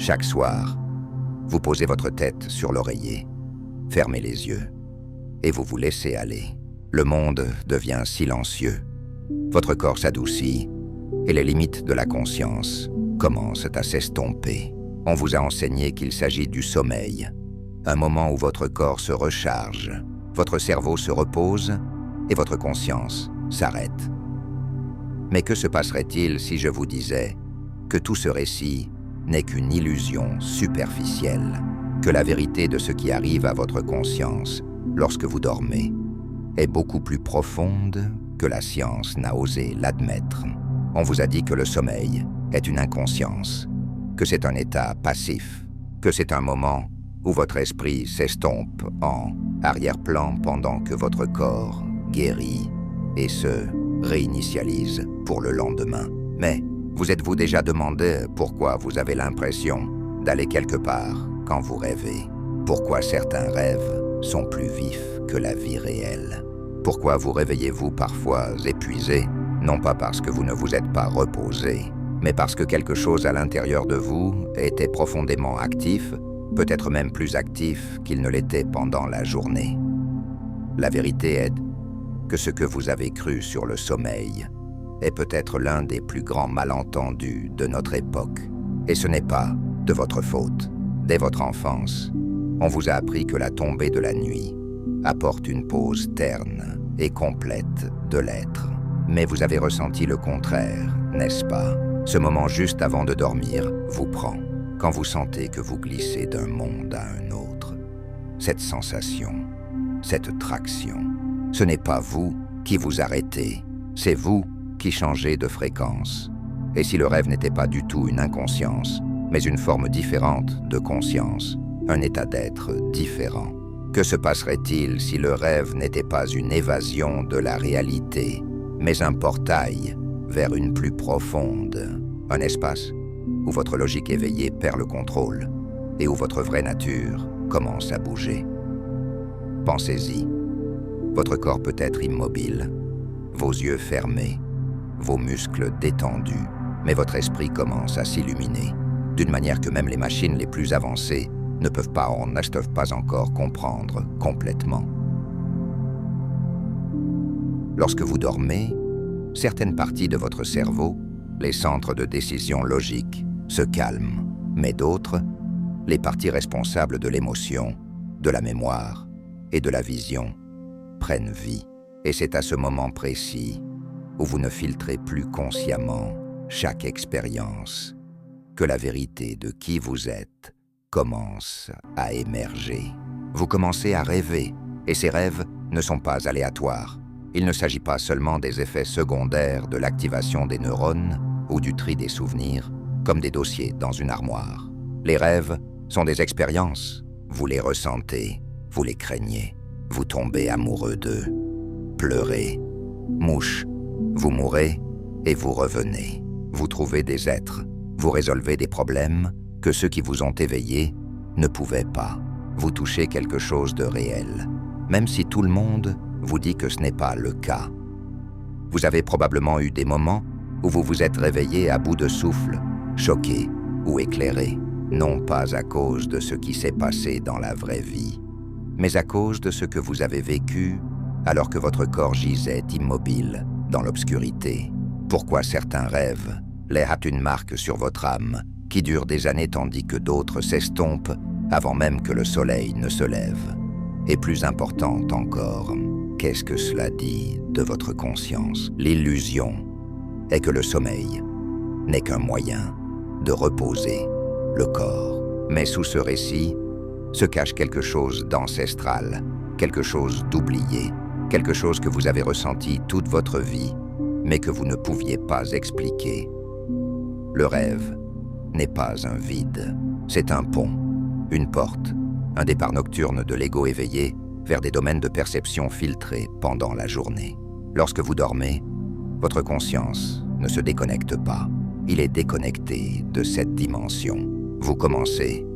Chaque soir, vous posez votre tête sur l'oreiller, fermez les yeux et vous vous laissez aller. Le monde devient silencieux, votre corps s'adoucit et les limites de la conscience commencent à s'estomper. On vous a enseigné qu'il s'agit du sommeil, un moment où votre corps se recharge, votre cerveau se repose et votre conscience s'arrête. Mais que se passerait-il si je vous disais que tout ce récit n'est qu'une illusion superficielle, que la vérité de ce qui arrive à votre conscience lorsque vous dormez est beaucoup plus profonde que la science n'a osé l'admettre. On vous a dit que le sommeil est une inconscience, que c'est un état passif, que c'est un moment où votre esprit s'estompe en arrière-plan pendant que votre corps guérit et se réinitialise pour le lendemain. Mais vous êtes-vous déjà demandé pourquoi vous avez l'impression d'aller quelque part quand vous rêvez? Pourquoi certains rêves sont plus vifs que la vie réelle? Pourquoi vous réveillez-vous parfois épuisé, non pas parce que vous ne vous êtes pas reposé, mais parce que quelque chose à l'intérieur de vous était profondément actif, peut-être même plus actif qu'il ne l'était pendant la journée? La vérité est que ce que vous avez cru sur le sommeil est peut-être l'un des plus grands malentendus de notre époque. Et ce n'est pas de votre faute. Dès votre enfance, on vous a appris que la tombée de la nuit apporte une pause terne et complète de l'être. Mais vous avez ressenti le contraire, n'est-ce pas? Ce moment juste avant de dormir vous prend, quand vous sentez que vous glissez d'un monde à un autre. Cette sensation, cette traction, ce n'est pas vous qui vous arrêtez, c'est vous qui changez de fréquence. Et si le rêve n'était pas du tout une inconscience, mais une forme différente de conscience, un état d'être différent, que se passerait-il si le rêve n'était pas une évasion de la réalité, mais un portail vers une plus profonde, un espace où votre logique éveillée perd le contrôle et où votre vraie nature commence à bouger? Pensez-y. Votre corps peut être immobile, vos yeux fermés, vos muscles détendus, mais votre esprit commence à s'illuminer, d'une manière que même les machines les plus avancées ne peuvent pas encore comprendre complètement. Lorsque vous dormez, certaines parties de votre cerveau, les centres de décision logique, se calment, mais d'autres, les parties responsables de l'émotion, de la mémoire et de la vision, prennent vie. Et c'est à ce moment précis, où vous ne filtrez plus consciemment chaque expérience, que la vérité de qui vous êtes commence à émerger. Vous commencez à rêver, et ces rêves ne sont pas aléatoires. Il ne s'agit pas seulement des effets secondaires de l'activation des neurones ou du tri des souvenirs, comme des dossiers dans une armoire. Les rêves sont des expériences. Vous les ressentez, vous les craignez, vous tombez amoureux d'eux, pleurez, mouche, vous mourrez et vous revenez. Vous trouvez des êtres, vous résolvez des problèmes que ceux qui vous ont éveillé ne pouvaient pas. Vous touchez quelque chose de réel, même si tout le monde vous dit que ce n'est pas le cas. Vous avez probablement eu des moments où vous vous êtes réveillé à bout de souffle, choqué ou éclairé, non pas à cause de ce qui s'est passé dans la vraie vie, mais à cause de ce que vous avez vécu alors que votre corps gisait immobile dans l'obscurité. Pourquoi certains rêves laissent une marque sur votre âme qui dure des années tandis que d'autres s'estompent avant même que le soleil ne se lève? Et plus important encore, qu'est-ce que cela dit de votre conscience? L'illusion est que le sommeil n'est qu'un moyen de reposer le corps. Mais sous ce récit se cache quelque chose d'ancestral, quelque chose d'oublié, quelque chose que vous avez ressenti toute votre vie, mais que vous ne pouviez pas expliquer. Le rêve n'est pas un vide, c'est un pont, une porte, un départ nocturne de l'ego éveillé vers des domaines de perception filtrés pendant la journée. Lorsque vous dormez, votre conscience ne se déconnecte pas. Il est déconnecté de cette dimension. Vous commencez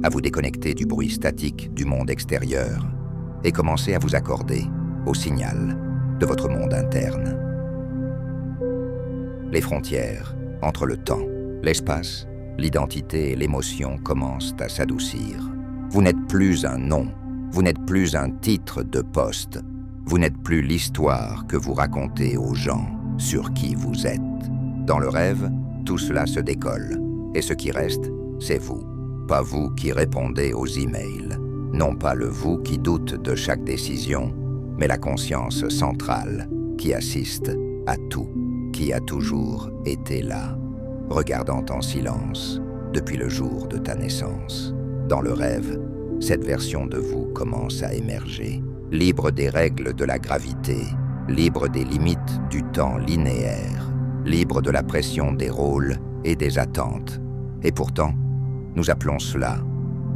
à vous déconnecter du bruit statique du monde extérieur et commencez à vous accorder au signal de votre monde interne. Les frontières entre le temps, l'espace l'identité et l'émotion commencent à s'adoucir. Vous n'êtes plus un nom, vous n'êtes plus un titre de poste, vous n'êtes plus l'histoire que vous racontez aux gens sur qui vous êtes. Dans le rêve, tout cela se décolle, et ce qui reste, c'est vous. Pas vous qui répondez aux emails, non pas le vous qui doute de chaque décision, mais la conscience centrale qui assiste à tout, qui a toujours été là, regardant en silence depuis le jour de ta naissance. Dans le rêve, cette version de vous commence à émerger, libre des règles de la gravité, libre des limites du temps linéaire, libre de la pression des rôles et des attentes. Et pourtant, nous appelons cela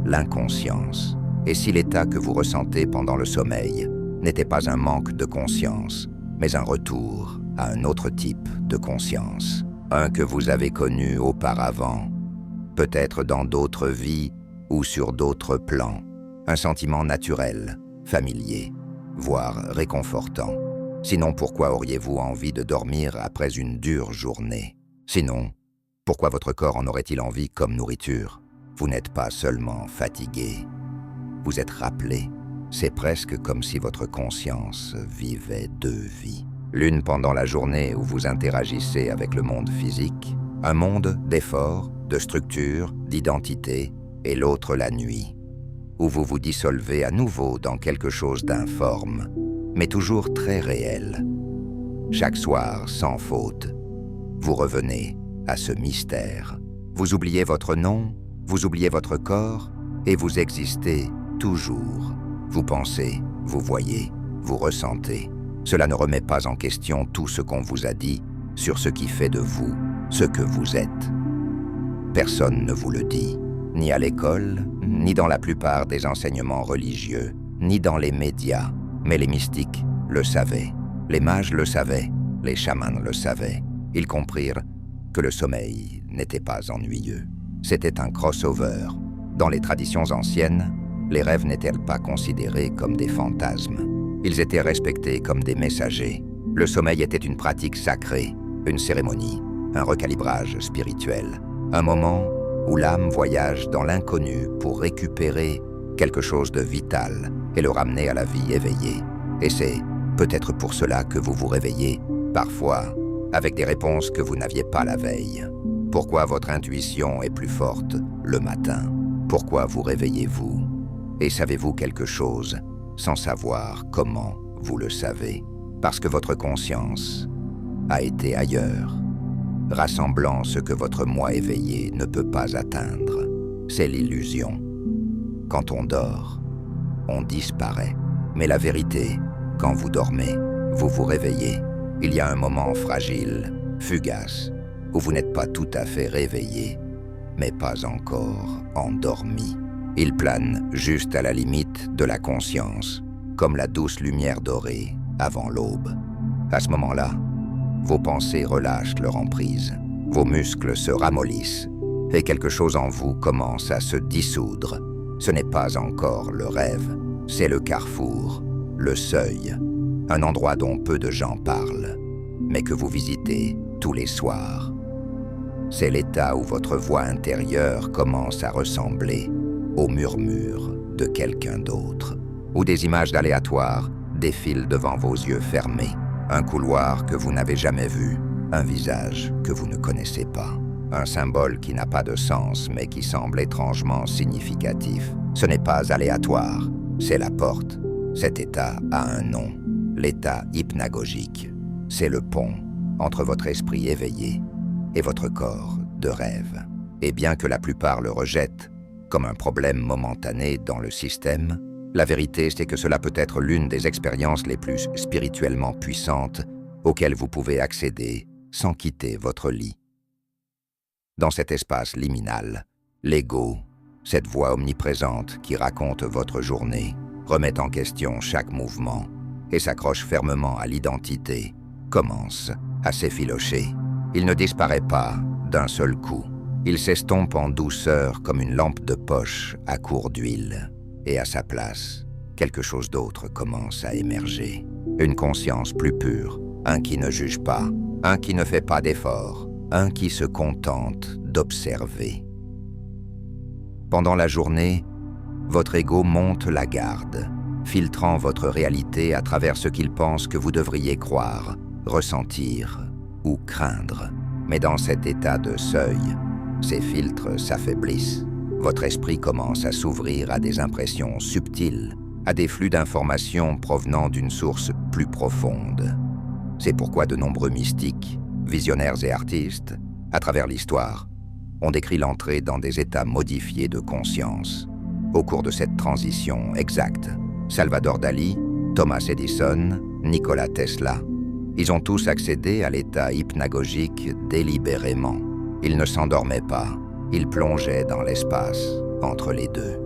l'inconscience. Et si l'état que vous ressentez pendant le sommeil n'était pas un manque de conscience, mais un retour à un autre type de conscience, un que vous avez connu auparavant, peut-être dans d'autres vies ou sur d'autres plans, un sentiment naturel, familier, voire réconfortant. Sinon, pourquoi auriez-vous envie de dormir après une dure journée? Sinon, pourquoi votre corps en aurait-il envie comme nourriture? Vous n'êtes pas seulement fatigué, vous êtes rappelé. C'est presque comme si votre conscience vivait deux vies. L'une pendant la journée où vous interagissez avec le monde physique, un monde d'efforts, de structure, d'identité, et l'autre la nuit, où vous vous dissolvez à nouveau dans quelque chose d'informe, mais toujours très réel. Chaque soir, sans faute, vous revenez à ce mystère. Vous oubliez votre nom, vous oubliez votre corps, et vous existez toujours. Vous pensez, vous voyez, vous ressentez. Cela ne remet pas en question tout ce qu'on vous a dit sur ce qui fait de vous ce que vous êtes. Personne ne vous le dit, ni à l'école, ni dans la plupart des enseignements religieux, ni dans les médias, mais les mystiques le savaient. Les mages le savaient, les chamans le savaient. Ils comprirent que le sommeil n'était pas ennuyeux. C'était un crossover. Dans les traditions anciennes, les rêves n'étaient pas considérés comme des fantasmes. Ils étaient respectés comme des messagers. Le sommeil était une pratique sacrée, une cérémonie, un recalibrage spirituel, un moment où l'âme voyage dans l'inconnu pour récupérer quelque chose de vital et le ramener à la vie éveillée. Et c'est peut-être pour cela que vous vous réveillez, parfois, avec des réponses que vous n'aviez pas la veille. Pourquoi votre intuition est plus forte le matin? Pourquoi vous réveillez-vous? Et savez-vous quelque chose sans savoir comment vous le savez? Parce que votre conscience a été ailleurs, rassemblant ce que votre moi éveillé ne peut pas atteindre. C'est l'illusion. Quand on dort, on disparaît. Mais la vérité, quand vous dormez, vous vous réveillez. Il y a un moment fragile, fugace, où vous n'êtes pas tout à fait réveillé, mais pas encore endormi. Il plane juste à la limite de la conscience, comme la douce lumière dorée avant l'aube. À ce moment-là, vos pensées relâchent leur emprise, vos muscles se ramollissent, et quelque chose en vous commence à se dissoudre. Ce n'est pas encore le rêve, c'est le carrefour, le seuil, un endroit dont peu de gens parlent, mais que vous visitez tous les soirs. C'est l'état où votre voix intérieure commence à ressembler au murmure de quelqu'un d'autre, où des images aléatoires défilent devant vos yeux fermés, un couloir que vous n'avez jamais vu, un visage que vous ne connaissez pas, un symbole qui n'a pas de sens mais qui semble étrangement significatif. Ce n'est pas aléatoire, c'est la porte. Cet état a un nom, l'état hypnagogique. C'est le pont entre votre esprit éveillé et votre corps de rêve. Et bien que la plupart le rejettent comme un problème momentané dans le système, la vérité c'est que cela peut être l'une des expériences les plus spirituellement puissantes auxquelles vous pouvez accéder sans quitter votre lit. Dans cet espace liminal, l'ego, cette voix omniprésente qui raconte votre journée, remet en question chaque mouvement et s'accroche fermement à l'identité, commence à s'effilocher. Il ne disparaît pas d'un seul coup. Il s'estompe en douceur comme une lampe de poche à court d'huile. Et à sa place, quelque chose d'autre commence à émerger. Une conscience plus pure, un qui ne juge pas, un qui ne fait pas d'efforts, un qui se contente d'observer. Pendant la journée, votre ego monte la garde, filtrant votre réalité à travers ce qu'il pense que vous devriez croire, ressentir ou craindre. Mais dans cet état de seuil, ces filtres s'affaiblissent. Votre esprit commence à s'ouvrir à des impressions subtiles, à des flux d'informations provenant d'une source plus profonde. C'est pourquoi de nombreux mystiques, visionnaires et artistes, à travers l'histoire, ont décrit l'entrée dans des états modifiés de conscience. Au cours de cette transition exacte, Salvador Dali, Thomas Edison, Nikola Tesla, ils ont tous accédé à l'état hypnagogique délibérément. Ils ne s'endormaient pas, ils plongeaient dans l'espace, entre les deux.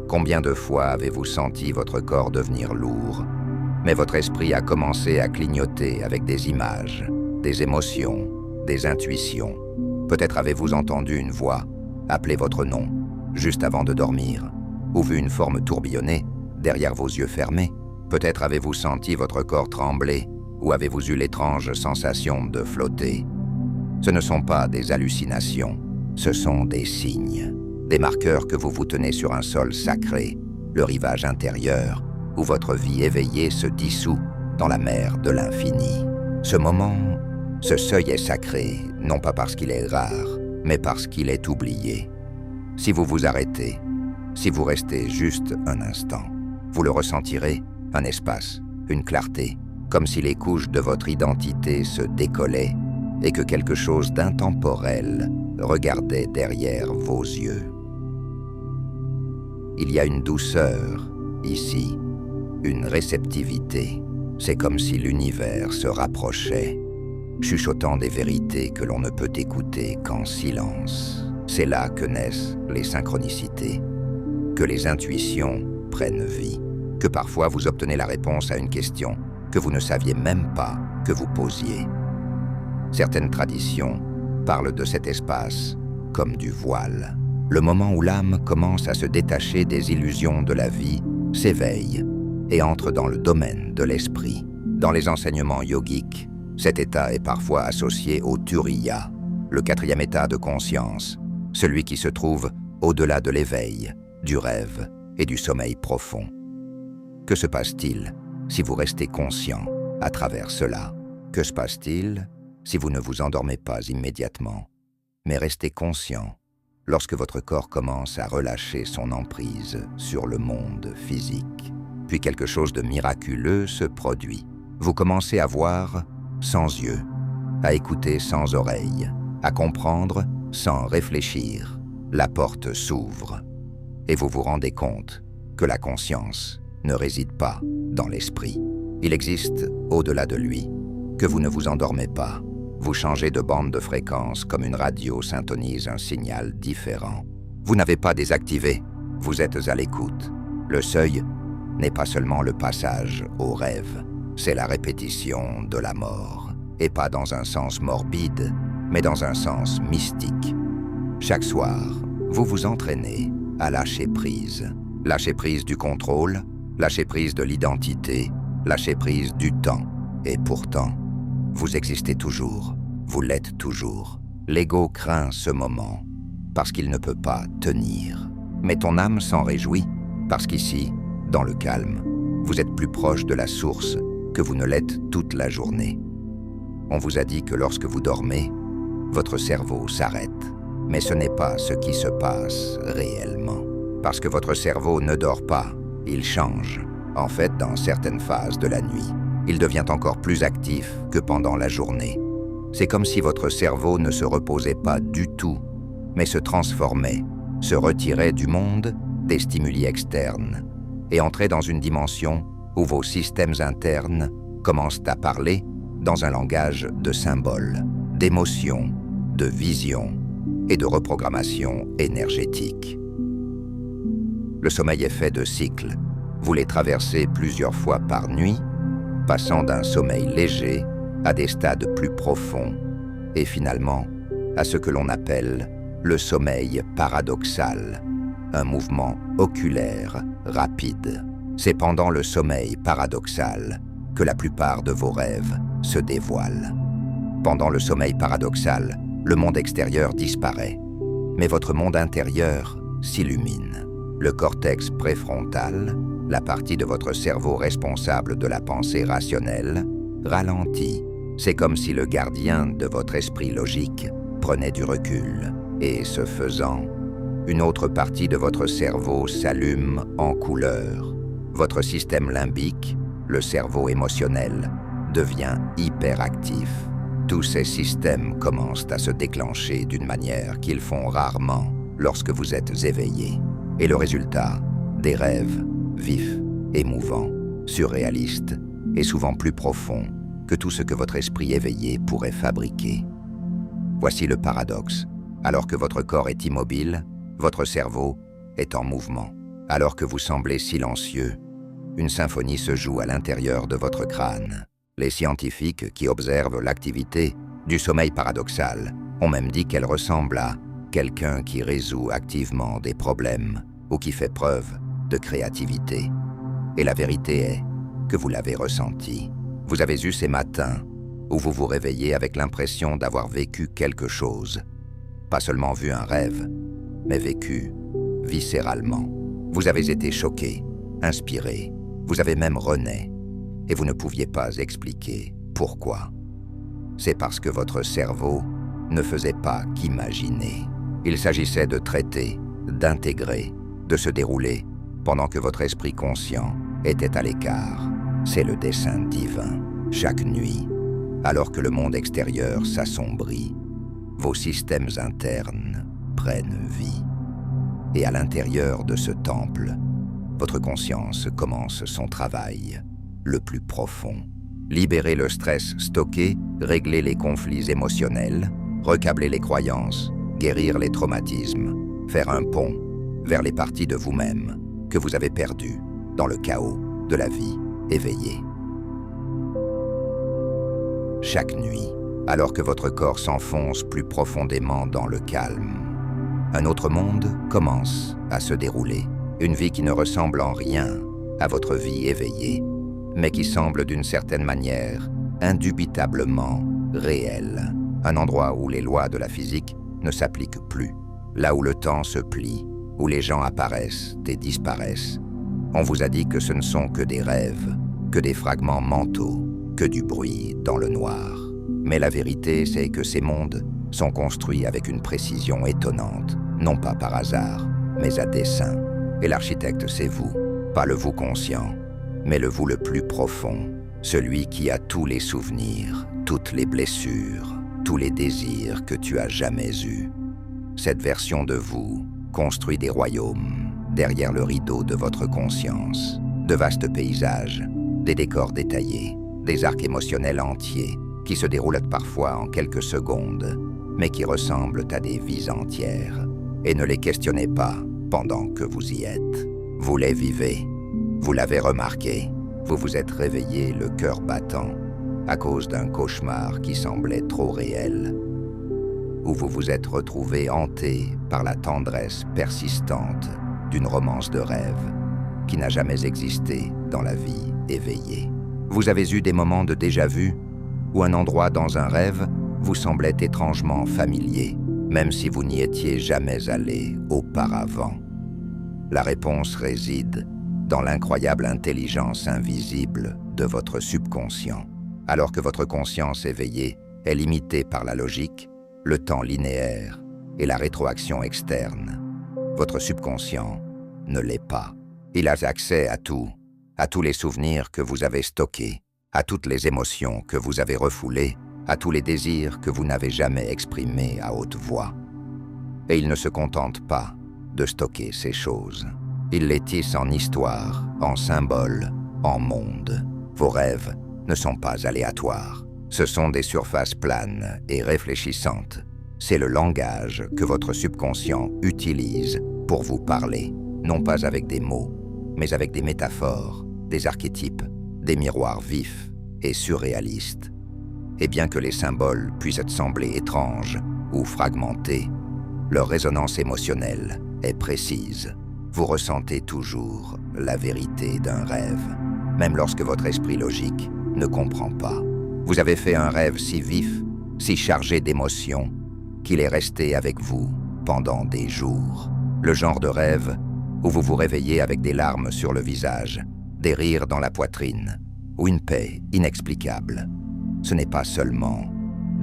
Combien de fois avez-vous senti votre corps devenir lourd, mais votre esprit a commencé à clignoter avec des images, des émotions, des intuitions. Peut-être avez-vous entendu une voix appeler votre nom, juste avant de dormir, ou vu une forme tourbillonner derrière vos yeux fermés. Peut-être avez-vous senti votre corps trembler, ou avez-vous eu l'étrange sensation de flotter. Ce ne sont pas des hallucinations, ce sont des signes, des marqueurs que vous vous tenez sur un sol sacré, le rivage intérieur, où votre vie éveillée se dissout dans la mer de l'infini. Ce moment, ce seuil est sacré, non pas parce qu'il est rare, mais parce qu'il est oublié. Si vous vous arrêtez, si vous restez juste un instant, vous le ressentirez, un espace, une clarté, comme si les couches de votre identité se décollaient et que quelque chose d'intemporel regardait derrière vos yeux. Il y a une douceur, ici, une réceptivité. C'est comme si l'univers se rapprochait, chuchotant des vérités que l'on ne peut écouter qu'en silence. C'est là que naissent les synchronicités, que les intuitions prennent vie, que parfois vous obtenez la réponse à une question que vous ne saviez même pas que vous posiez. Certaines traditions parlent de cet espace comme du voile. Le moment où l'âme commence à se détacher des illusions de la vie, s'éveille et entre dans le domaine de l'esprit. Dans les enseignements yogiques, cet état est parfois associé au Turiya, le 4e état de conscience, celui qui se trouve au-delà de l'éveil, du rêve et du sommeil profond. Que se passe-t-il si vous restez conscient à travers cela? Que se passe-t-il si vous ne vous endormez pas immédiatement, mais restez conscient lorsque votre corps commence à relâcher son emprise sur le monde physique? Puis quelque chose de miraculeux se produit. Vous commencez à voir sans yeux, à écouter sans oreilles, à comprendre sans réfléchir. La porte s'ouvre et vous vous rendez compte que la conscience ne réside pas dans l'esprit. Il existe au-delà de lui, que vous ne vous endormez pas. Vous changez de bande de fréquence comme une radio syntonise un signal différent. Vous n'avez pas désactivé, vous êtes à l'écoute. Le seuil n'est pas seulement le passage au rêve, c'est la répétition de la mort. Et pas dans un sens morbide, mais dans un sens mystique. Chaque soir, vous vous entraînez à lâcher prise. Lâcher prise du contrôle, lâcher prise de l'identité, lâcher prise du temps. Et pourtant, vous existez toujours, vous l'êtes toujours. L'ego craint ce moment, parce qu'il ne peut pas tenir. Mais ton âme s'en réjouit, parce qu'ici, dans le calme, vous êtes plus proche de la source que vous ne l'êtes toute la journée. On vous a dit que lorsque vous dormez, votre cerveau s'arrête. Mais ce n'est pas ce qui se passe réellement. Parce que votre cerveau ne dort pas, il change. En fait, dans certaines phases de la nuit, il devient encore plus actif que pendant la journée. C'est comme si votre cerveau ne se reposait pas du tout, mais se transformait, se retirait du monde, des stimuli externes, et entrait dans une dimension où vos systèmes internes commencent à parler dans un langage de symboles, d'émotions, de visions et de reprogrammation énergétique. Le sommeil est fait de cycles. Vous les traversez plusieurs fois par nuit, passant d'un sommeil léger à des stades plus profonds et finalement à ce que l'on appelle le sommeil paradoxal, un mouvement oculaire rapide. C'est pendant le sommeil paradoxal que la plupart de vos rêves se dévoilent. Pendant le sommeil paradoxal, le monde extérieur disparaît, mais votre monde intérieur s'illumine. Le cortex préfrontal, la partie de votre cerveau responsable de la pensée rationnelle, ralentit. C'est comme si le gardien de votre esprit logique prenait du recul. Et ce faisant, une autre partie de votre cerveau s'allume en couleur. Votre système limbique, le cerveau émotionnel, devient hyperactif. Tous ces systèmes commencent à se déclencher d'une manière qu'ils font rarement lorsque vous êtes éveillé. Et le résultat, des rêves vifs, émouvants, surréalistes et souvent plus profonds que tout ce que votre esprit éveillé pourrait fabriquer. Voici le paradoxe. Alors que votre corps est immobile, votre cerveau est en mouvement. Alors que vous semblez silencieux, une symphonie se joue à l'intérieur de votre crâne. Les scientifiques qui observent l'activité du sommeil paradoxal ont même dit qu'elle ressemble à quelqu'un qui résout activement des problèmes ou qui fait preuve de créativité. Et la vérité est que vous l'avez ressenti. Vous avez eu ces matins où vous vous réveillez avec l'impression d'avoir vécu quelque chose. Pas seulement vu un rêve, mais vécu viscéralement. Vous avez été choqué, inspiré, vous avez même rené, et vous ne pouviez pas expliquer pourquoi. C'est parce que votre cerveau ne faisait pas qu'imaginer. Il s'agissait de traiter, d'intégrer, de se dérouler, pendant que votre esprit conscient était à l'écart. C'est le dessein divin. Chaque nuit, alors que le monde extérieur s'assombrit, vos systèmes internes prennent vie. Et à l'intérieur de ce temple, votre conscience commence son travail le plus profond. Libérer le stress stocké, régler les conflits émotionnels, recabler les croyances, guérir les traumatismes, faire un pont vers les parties de vous-même que vous avez perdues dans le chaos de la vie éveillée. Chaque nuit, alors que votre corps s'enfonce plus profondément dans le calme, un autre monde commence à se dérouler. Une vie qui ne ressemble en rien à votre vie éveillée, mais qui semble d'une certaine manière indubitablement réelle. Un endroit où les lois de la physique ne s'appliquent plus. Là où le temps se plie, où les gens apparaissent et disparaissent. On vous a dit que ce ne sont que des rêves, que des fragments mentaux, que du bruit dans le noir. Mais la vérité, c'est que ces mondes sont construits avec une précision étonnante, non pas par hasard, mais à dessein. Et l'architecte, c'est vous, pas le vous conscient, mais le vous le plus profond, celui qui a tous les souvenirs, toutes les blessures, tous les désirs que tu as jamais eus. Cette version de vous construit des royaumes derrière le rideau de votre conscience, de vastes paysages, des décors détaillés, des arcs émotionnels entiers qui se déroulent parfois en quelques secondes, mais qui ressemblent à des vies entières. Et ne les questionnez pas pendant que vous y êtes. Vous les vivez, vous l'avez remarqué, vous vous êtes réveillé le cœur battant à cause d'un cauchemar qui semblait trop réel, ou vous vous êtes retrouvé hanté par la tendresse persistante d'une romance de rêve qui n'a jamais existé dans la vie éveillée. Vous avez eu des moments de déjà-vu où un endroit dans un rêve vous semblait étrangement familier, même si vous n'y étiez jamais allé auparavant. La réponse réside dans l'incroyable intelligence invisible de votre subconscient. Alors que votre conscience éveillée est limitée par la logique, le temps linéaire et la rétroaction externe, votre subconscient ne l'est pas. Il a accès à tout, à tous les souvenirs que vous avez stockés, à toutes les émotions que vous avez refoulées, à tous les désirs que vous n'avez jamais exprimés à haute voix. Et il ne se contente pas de stocker ces choses. Il les tisse en histoire, en symboles, en monde. Vos rêves ne sont pas aléatoires. Ce sont des surfaces planes et réfléchissantes. C'est le langage que votre subconscient utilise pour vous parler, non pas avec des mots, mais avec des métaphores, des archétypes, des miroirs vifs et surréalistes. Et bien que les symboles puissent sembler étranges ou fragmentés, leur résonance émotionnelle est précise. Vous ressentez toujours la vérité d'un rêve, même lorsque votre esprit logique ne comprend pas. Vous avez fait un rêve si vif, si chargé d'émotions, qu'il est resté avec vous pendant des jours. Le genre de rêve où vous vous réveillez avec des larmes sur le visage, des rires dans la poitrine, ou une paix inexplicable. Ce n'est pas seulement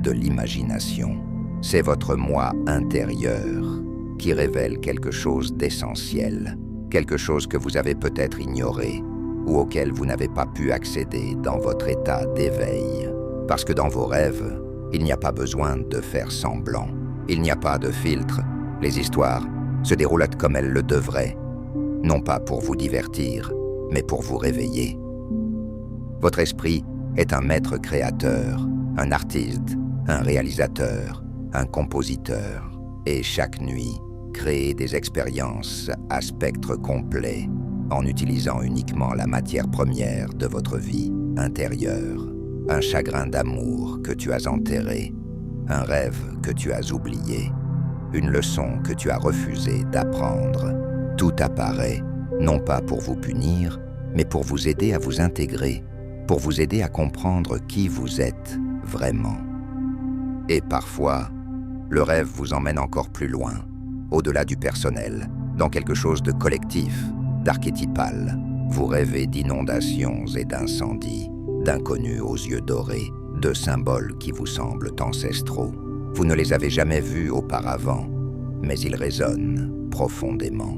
de l'imagination, c'est votre moi intérieur qui révèle quelque chose d'essentiel, quelque chose que vous avez peut-être ignoré ou auquel vous n'avez pas pu accéder dans votre état d'éveil. Parce que dans vos rêves, il n'y a pas besoin de faire semblant. Il n'y a pas de filtre. Les histoires se déroulent comme elles le devraient, non pas pour vous divertir, mais pour vous réveiller. Votre esprit est un maître créateur, un artiste, un réalisateur, un compositeur. Et chaque nuit, créez des expériences à spectre complet en utilisant uniquement la matière première de votre vie intérieure. Un chagrin d'amour que tu as enterré, un rêve que tu as oublié, une leçon que tu as refusé d'apprendre. Tout apparaît, non pas pour vous punir, mais pour vous aider à vous intégrer, pour vous aider à comprendre qui vous êtes vraiment. Et parfois, le rêve vous emmène encore plus loin, au-delà du personnel, dans quelque chose de collectif, d'archétypal. Vous rêvez d'inondations et d'incendies, d'inconnus aux yeux dorés, de symboles qui vous semblent ancestraux. Vous ne les avez jamais vus auparavant, mais ils résonnent profondément.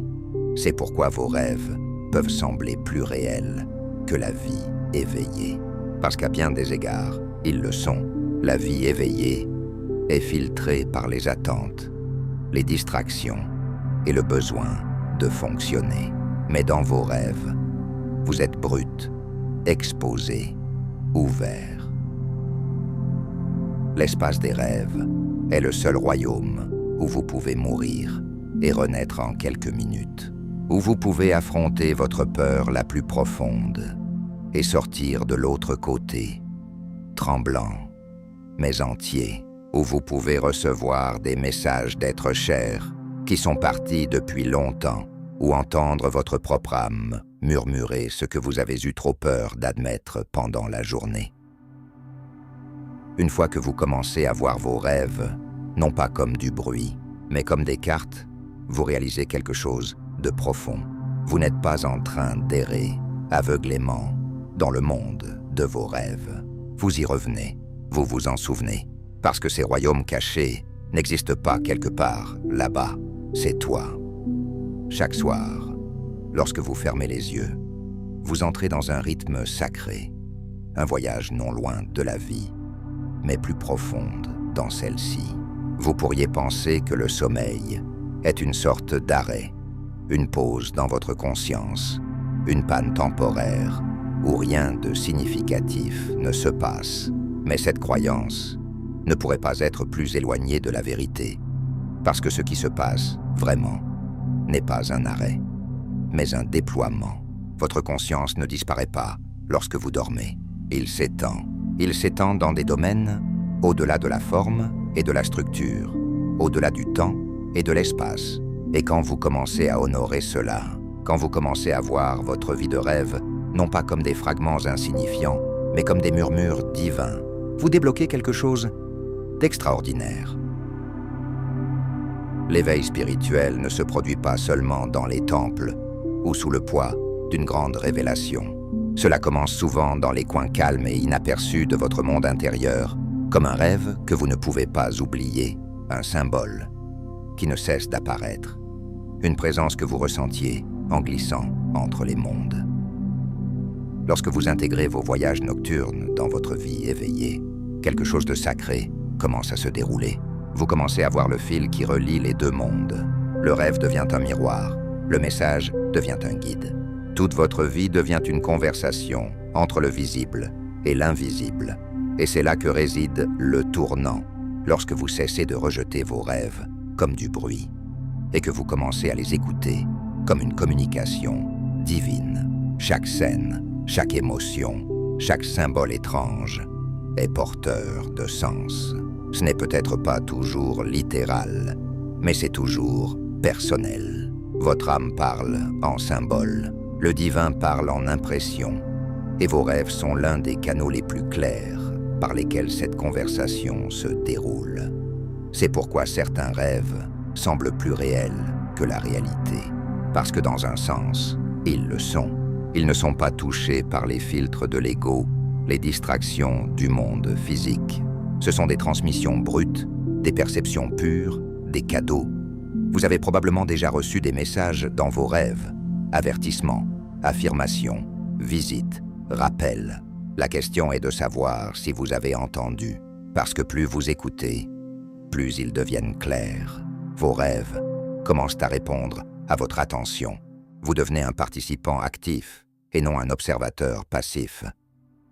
C'est pourquoi vos rêves peuvent sembler plus réels que la vie éveillée. Parce qu'à bien des égards, ils le sont. La vie éveillée est filtrée par les attentes, les distractions et le besoin de fonctionner. Mais dans vos rêves, vous êtes brut, exposé, ouvert. L'espace des rêves est le seul royaume où vous pouvez mourir et renaître en quelques minutes, où vous pouvez affronter votre peur la plus profonde et sortir de l'autre côté, tremblant, mais entier, où vous pouvez recevoir des messages d'êtres chers qui sont partis depuis longtemps, ou entendre votre propre âme murmurer ce que vous avez eu trop peur d'admettre pendant la journée. Une fois que vous commencez à voir vos rêves, non pas comme du bruit, mais comme des cartes, vous réalisez quelque chose de profond. Vous n'êtes pas en train d'errer aveuglément dans le monde de vos rêves. Vous y revenez, vous vous en souvenez, parce que ces royaumes cachés n'existent pas quelque part là-bas, c'est toi. Chaque soir, lorsque vous fermez les yeux, vous entrez dans un rythme sacré, un voyage non loin de la vie, mais plus profonde dans celle-ci. Vous pourriez penser que le sommeil est une sorte d'arrêt, une pause dans votre conscience, une panne temporaire où rien de significatif ne se passe. Mais cette croyance ne pourrait pas être plus éloignée de la vérité, parce que ce qui se passe vraiment n'est pas un arrêt, mais un déploiement. Votre conscience ne disparaît pas lorsque vous dormez. Il s'étend. Il s'étend dans des domaines au-delà de la forme et de la structure, au-delà du temps et de l'espace. Et quand vous commencez à honorer cela, quand vous commencez à voir votre vie de rêve, non pas comme des fragments insignifiants, mais comme des murmures divins, vous débloquez quelque chose d'extraordinaire. L'éveil spirituel ne se produit pas seulement dans les temples ou sous le poids d'une grande révélation. Cela commence souvent dans les coins calmes et inaperçus de votre monde intérieur, comme un rêve que vous ne pouvez pas oublier, un symbole qui ne cesse d'apparaître, une présence que vous ressentiez en glissant entre les mondes. Lorsque vous intégrez vos voyages nocturnes dans votre vie éveillée, quelque chose de sacré commence à se dérouler. Vous commencez à voir le fil qui relie les deux mondes. Le rêve devient un miroir, le message devient un guide. Toute votre vie devient une conversation entre le visible et l'invisible. Et c'est là que réside le tournant, lorsque vous cessez de rejeter vos rêves comme du bruit, et que vous commencez à les écouter comme une communication divine. Chaque scène, chaque émotion, chaque symbole étrange est porteur de sens. Ce n'est peut-être pas toujours littéral, mais c'est toujours personnel. Votre âme parle en symbole, le divin parle en impression, et vos rêves sont l'un des canaux les plus clairs par lesquels cette conversation se déroule. C'est pourquoi certains rêves semblent plus réels que la réalité. Parce que dans un sens, ils le sont. Ils ne sont pas touchés par les filtres de l'ego, les distractions du monde physique. Ce sont des transmissions brutes, des perceptions pures, des cadeaux. Vous avez probablement déjà reçu des messages dans vos rêves. Avertissements, affirmations, visites, rappels. La question est de savoir si vous avez entendu. Parce que plus vous écoutez, plus ils deviennent clairs. Vos rêves commencent à répondre à votre attention. Vous devenez un participant actif et non un observateur passif.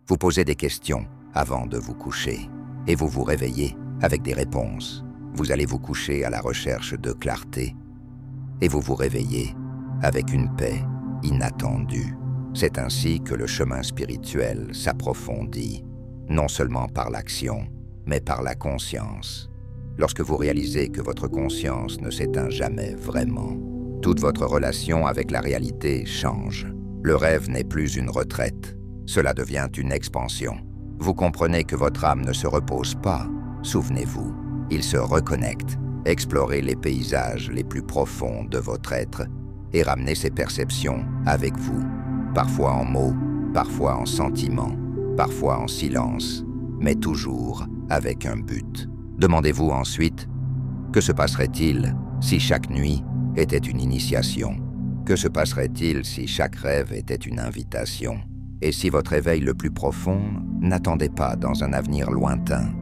Vous posez des questions avant de vous coucher et vous vous réveillez avec des réponses. Vous allez vous coucher à la recherche de clarté et vous vous réveillez avec une paix inattendue. C'est ainsi que le chemin spirituel s'approfondit, non seulement par l'action, mais par la conscience. Lorsque vous réalisez que votre conscience ne s'éteint jamais vraiment, toute votre relation avec la réalité change. Le rêve n'est plus une retraite, cela devient une expansion. Vous comprenez que votre âme ne se repose pas, souvenez-vous, il se reconnecte. Explorez les paysages les plus profonds de votre être et ramenez ces perceptions avec vous, parfois en mots, parfois en sentiments, parfois en silence, mais toujours avec un but. Demandez-vous ensuite, que se passerait-il si chaque nuit était une initiation? Que se passerait-il si chaque rêve était une invitation? Et si votre éveil le plus profond n'attendait pas dans un avenir lointain,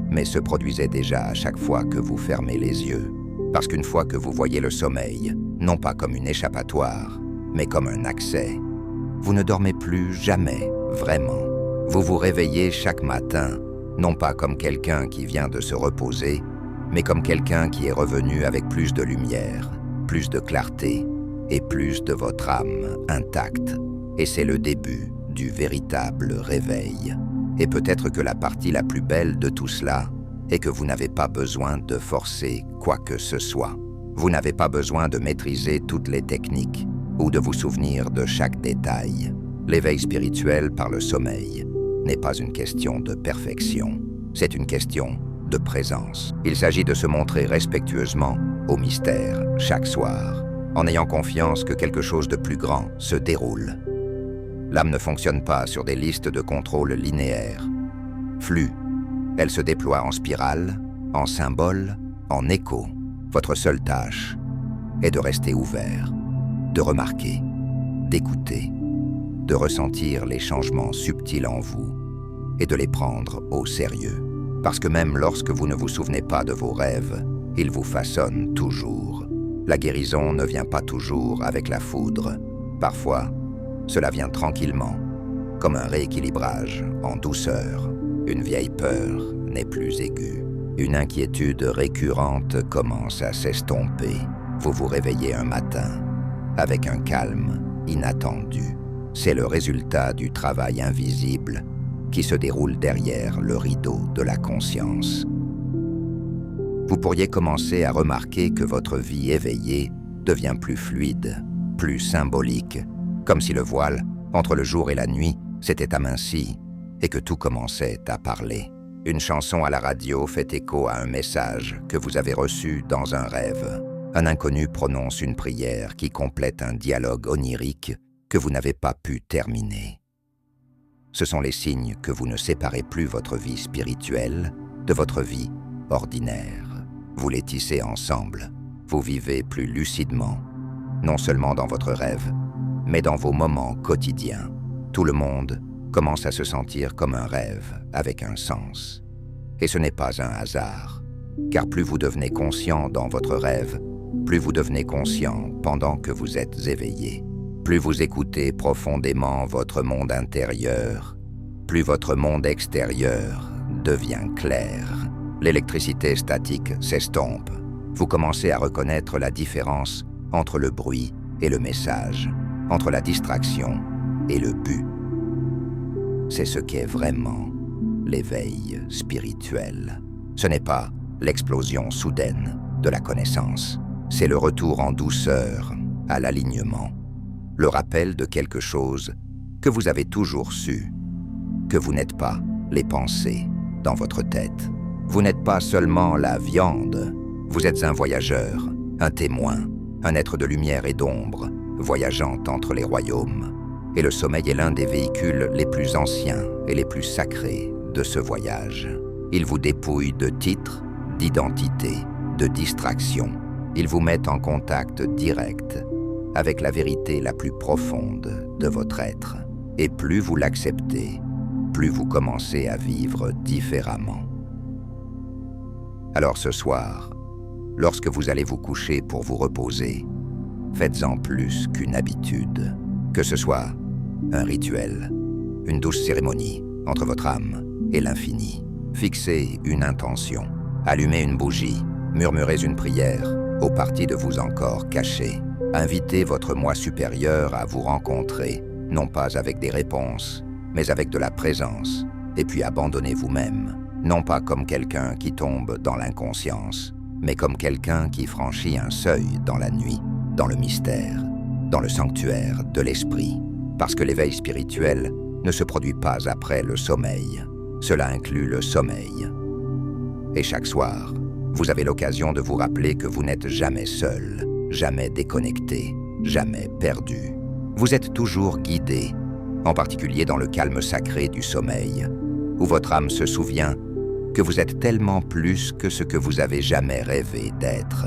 mais se produisait déjà à chaque fois que vous fermez les yeux? Parce qu'une fois que vous voyez le sommeil, non pas comme une échappatoire, mais comme un accès, vous ne dormez plus jamais, vraiment. Vous vous réveillez chaque matin, non pas comme quelqu'un qui vient de se reposer, mais comme quelqu'un qui est revenu avec plus de lumière, plus de clarté et plus de votre âme intacte. Et c'est le début du véritable réveil. Et peut-être que la partie la plus belle de tout cela est que vous n'avez pas besoin de forcer quoi que ce soit. Vous n'avez pas besoin de maîtriser toutes les techniques ou de vous souvenir de chaque détail. L'éveil spirituel par le sommeil n'est pas une question de perfection, c'est une question de présence. Il s'agit de se montrer respectueusement au mystère chaque soir, en ayant confiance que quelque chose de plus grand se déroule. L'âme ne fonctionne pas sur des listes de contrôle linéaires. Flux, elle se déploie en spirale, en symbole, en écho. Votre seule tâche est de rester ouvert, de remarquer, d'écouter, de ressentir les changements subtils en vous et de les prendre au sérieux. Parce que même lorsque vous ne vous souvenez pas de vos rêves, ils vous façonnent toujours. La guérison ne vient pas toujours avec la foudre. Parfois, cela vient tranquillement, comme un rééquilibrage en douceur. Une vieille peur n'est plus aiguë. Une inquiétude récurrente commence à s'estomper. Vous vous réveillez un matin avec un calme inattendu. C'est le résultat du travail invisible qui se déroule derrière le rideau de la conscience. Vous pourriez commencer à remarquer que votre vie éveillée devient plus fluide, plus symbolique, comme si le voile entre le jour et la nuit s'était aminci et que tout commençait à parler. Une chanson à la radio fait écho à un message que vous avez reçu dans un rêve. Un inconnu prononce une prière qui complète un dialogue onirique que vous n'avez pas pu terminer. Ce sont les signes que vous ne séparez plus votre vie spirituelle de votre vie ordinaire. Vous les tissez ensemble. Vous vivez plus lucidement, non seulement dans votre rêve, mais dans vos moments quotidiens. Tout le monde commence à se sentir comme un rêve avec un sens. Et ce n'est pas un hasard, car plus vous devenez conscient dans votre rêve, plus vous devenez conscient pendant que vous êtes éveillé. Plus vous écoutez profondément votre monde intérieur, plus votre monde extérieur devient clair. L'électricité statique s'estompe. Vous commencez à reconnaître la différence entre le bruit et le message, entre la distraction et le but. C'est ce qu'est vraiment l'éveil spirituel. Ce n'est pas l'explosion soudaine de la connaissance. C'est le retour en douceur à l'alignement. Le rappel de quelque chose que vous avez toujours su, que vous n'êtes pas les pensées dans votre tête. Vous n'êtes pas seulement la viande, vous êtes un voyageur, un témoin, un être de lumière et d'ombre, voyageant entre les royaumes. Et le sommeil est l'un des véhicules les plus anciens et les plus sacrés de ce voyage. Il vous dépouille de titres, d'identité, de distraction. Il vous met en contact direct avec la vérité la plus profonde de votre être. Et plus vous l'acceptez, plus vous commencez à vivre différemment. Alors ce soir, lorsque vous allez vous coucher pour vous reposer, faites-en plus qu'une habitude. Que ce soit un rituel, une douce cérémonie entre votre âme et l'infini. Fixez une intention, allumez une bougie, murmurez une prière aux parties de vous encore cachées. Invitez votre moi supérieur à vous rencontrer, non pas avec des réponses, mais avec de la présence. Et puis abandonnez vous-même, non pas comme quelqu'un qui tombe dans l'inconscience, mais comme quelqu'un qui franchit un seuil dans la nuit, dans le mystère, dans le sanctuaire de l'esprit. Parce que l'éveil spirituel ne se produit pas après le sommeil. Cela inclut le sommeil. Et chaque soir, vous avez l'occasion de vous rappeler que vous n'êtes jamais seul, jamais déconnecté, jamais perdu. Vous êtes toujours guidé, en particulier dans le calme sacré du sommeil, où votre âme se souvient que vous êtes tellement plus que ce que vous avez jamais rêvé d'être.